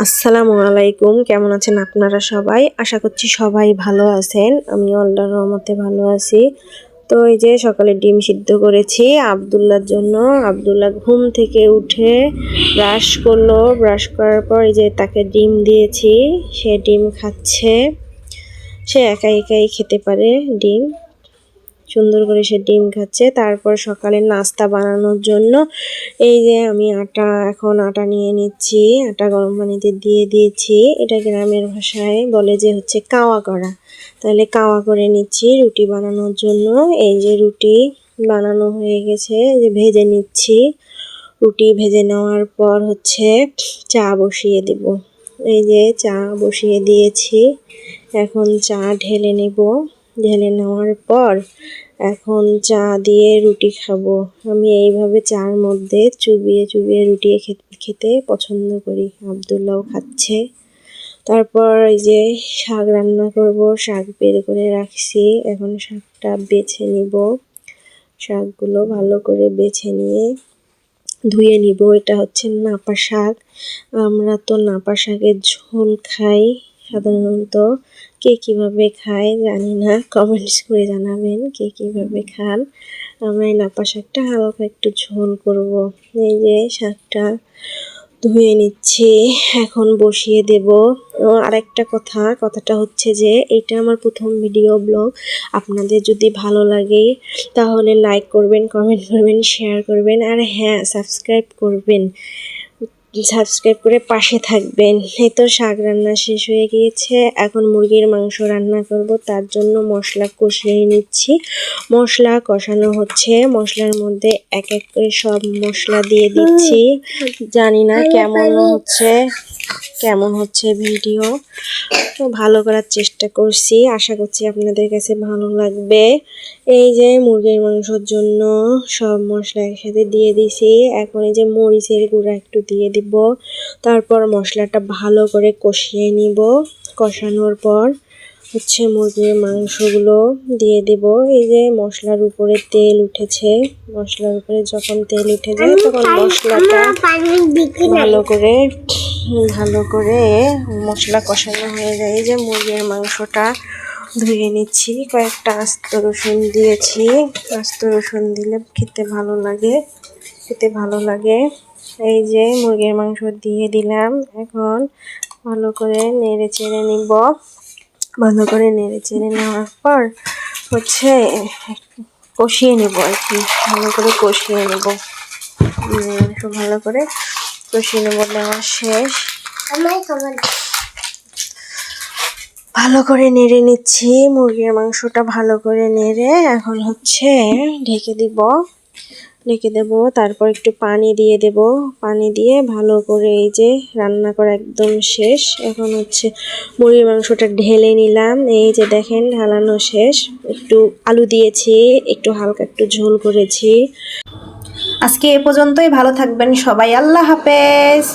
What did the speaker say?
আসসালামু আলাইকুম। কেমন আছেন আপনারা সবাই? আশা করছি সবাই ভালো আছেন। আমিও আল্লাহর রহমতে ভালো আছি। তো এই যে সকালে ডিম সিদ্ধ করেছি আব্দুল্লাহর জন্য। আব্দুল্লাহ ঘুম থেকে উঠে ব্রাশ করলো। ব্রাশ করার পর এই যে তাকে ডিম দিয়েছি। সে ডিম খাচ্ছে। সে একাই একাই খেতে পারে ডিম। সুন্দর করে সে ডিম খাচ্ছে। তারপর সকালে নাস্তা বানানোর জন্য এই যে আমি এখন আটা নিয়ে নিচ্ছি। আটা গরম পানিতে দিয়ে দিয়েছি। এটা গ্রামের ভাষায় বলে যে হচ্ছে কাওয়া করা। তাহলে কাওয়া করে নিচ্ছি রুটি বানানোর জন্য। এই যে রুটি বানানো হয়ে গেছে, যে ভেজে নিচ্ছি। রুটি ভেজে নেওয়ার পর হচ্ছে চা বসিয়ে দেব। এই যে চা বসিয়ে দিয়েছি। এখন চা ঢেলে নেব। ঢেলে নেওয়ার পর এখন চা দিয়ে রুটি খাবো। আমি এইভাবে চার মধ্যে চুবিয়ে চুবিয়ে রুটি খেতে পছন্দ করি। আব্দুল্লাহও খাচ্ছে। তারপর এই যে শাক রান্না করব। শাক বের করে রাখছি। এখন শাকটা বেছে নিব। শাকগুলো ভালো করে বেছে নিয়ে ধুয়ে নিব। এটা হচ্ছে নাপা শাক। আমরা তো নাপা শাকের ঝোল খাই সাধারণত। কে কিভাবে খায় জানি না, কমেন্টস করে জানাবেন কে কিভাবে খান। আমরা এই নাপা শাকটা হালকা একটু ঝোল করব। এই যে শাকটা ধুয়ে নিচ্ছি, এখন বসিয়ে দেব। আরেকটা কথাটা হচ্ছে যে এটা আমার প্রথম ভিডিও ব্লগ। আপনাদের যদি ভালো লাগে তাহলে লাইক করবেন, কমেন্ট করবেন, শেয়ার করবেন, আর হ্যাঁ সাবস্ক্রাইব করবেন। সাবস্ক্রাইব করে পাশে থাকবেন। এই তো শাক রান্না শেষ হয়ে গিয়েছে। এখন মুরগির মাংস রান্না করব। তার জন্য মশলা কষিয়ে নিচ্ছি। মশলা কষানো হচ্ছে। মশলার মধ্যে এক এক করে সব মশলা দিয়ে দিচ্ছি। জানি না কেমন হচ্ছে ভিডিও। তো ভালো করার চেষ্টা করছি। আশা করছি আপনাদের কাছে ভালো লাগবে। এই যে মুরগির মাংসের জন্য সব মশলা একসাথে দিয়ে দিছি। এখন এই যে মরিচের গুঁড়া একটু দিয়ে দিব। তারপর মশলাটা ভালো করে কষিয়ে নিব। কষানোর পর হচ্ছে মুরগির মাংসগুলো দিয়ে দেব। এই যে মশলার উপরে তেল উঠেছে। মশলার উপরে যখন তেল উঠে যায় তখন মশলাটা ভালো করে মশলা কষানো হয়ে যায়। এই যে মুরগির মাংসটা ধুয়ে নিচ্ছি। কয়েকটা আস্ত রসুন দিয়েছি। আস্ত রসুন দিলে খেতে ভালো লাগে। এই যে মুরগির মাংস দিয়ে দিলাম। এখন ভালো করে নেড়ে চেড়ে নিব। ভালো করে নেড়ে চেড়ে নেওয়ার পর হচ্ছে কষিয়ে নেব আর কি। ভালো করে কষিয়ে নেব। ভালো করে কষিয়ে নেব। নেওয়া শেষ। ভালো করে নেড়ে নিচ্ছি। মুরগির মাংসটা ভালো করে নেড়ে এখন হচ্ছে ঢেকে দেব। তারপর একটু পানি দিয়ে দেব। পানি দিয়ে ভালো করে এই যে রান্না করা একদম শেষ। এখন হচ্ছে মুরগির মাংসটা ঢেলে নিলাম। এই যে দেখেন ঢালানো শেষ। একটু আলু দিয়েছি, একটু হালকা একটু ঝোল করেছি। আজকে এ পর্যন্তই। ভালো থাকবেন সবাই। আল্লাহ হাফেজ।